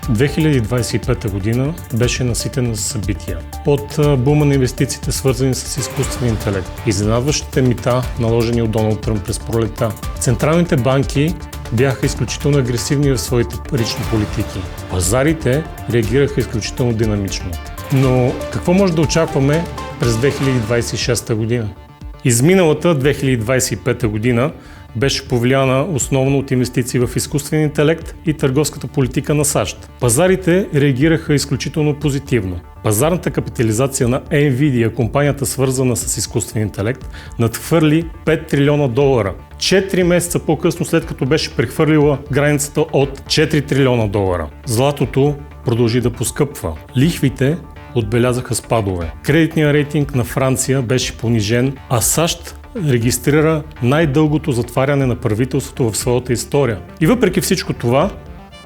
2025 година беше наситена с събития. От бума на инвестициите, свързани с изкуствен интелект, изненадващите мита, наложени от Доналд Тръмп през пролетта. Централните банки бяха изключително агресивни в своите парични политики. Пазарите реагираха изключително динамично. Но какво може да очакваме през 2026 година? Изминалата 2025 година беше повлияна основно от инвестиции в изкуствен интелект и търговската политика на САЩ. Пазарите реагираха изключително позитивно. Пазарната капитализация на Nvidia, компанията свързана с изкуствен интелект, надхвърли $5 трилиона. 4 месеца по-късно, след като беше прехвърлила границата от $4 трилиона. Златото продължи да поскъпва. Лихвите отбелязаха спадове. Кредитният рейтинг на Франция беше понижен, а САЩ регистрира най-дългото затваряне на правителството в своята история. И въпреки всичко това,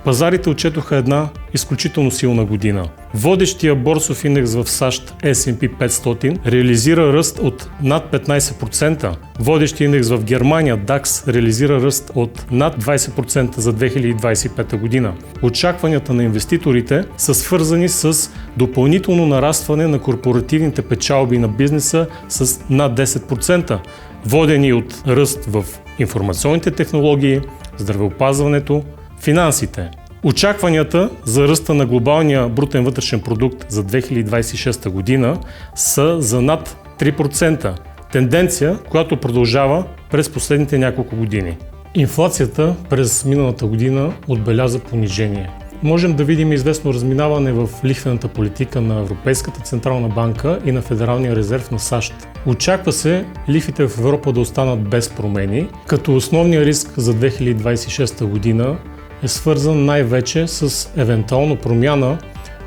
пазарите отчетоха една изключително силна година. Водещия борсов индекс в САЩ S&P 500 реализира ръст от над 15%. Водещия индекс в Германия DAX реализира ръст от над 20% за 2025 година. Очакванията на инвеститорите са свързани с допълнително нарастване на корпоративните печалби на бизнеса с над 10%, водени от ръст в информационните технологии, здравеопазването, финансите. Очакванията за ръста на глобалния брутен вътрешен продукт за 2026 година са за над 3%. Тенденция, която продължава през последните няколко години. Инфлацията през миналата година отбеляза понижение. Можем да видим известно разминаване в лихвената политика на Европейската централна банка и на Федералния резерв на САЩ. Очаква се лихвите в Европа да останат без промени, като основният риск за 2026 година е свързан най-вече с евентуално промяна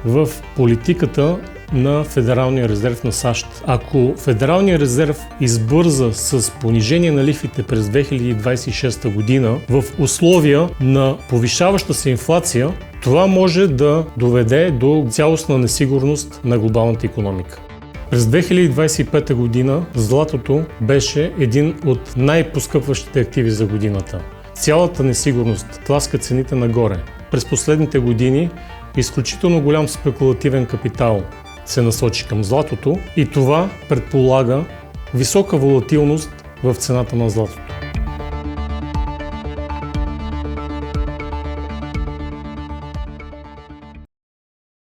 в политиката на Федералния резерв на САЩ. Ако Федералния резерв избърза с понижение на лихвите през 2026 година в условия на повишаваща се инфлация, това може да доведе до цялостна несигурност на глобалната икономика. През 2025 година златото беше един от най-поскъпващите активи за годината. Цялата несигурност тласка цените нагоре. През последните години изключително голям спекулативен капитал се насочи към златото и това предполага висока волатилност в цената на златото.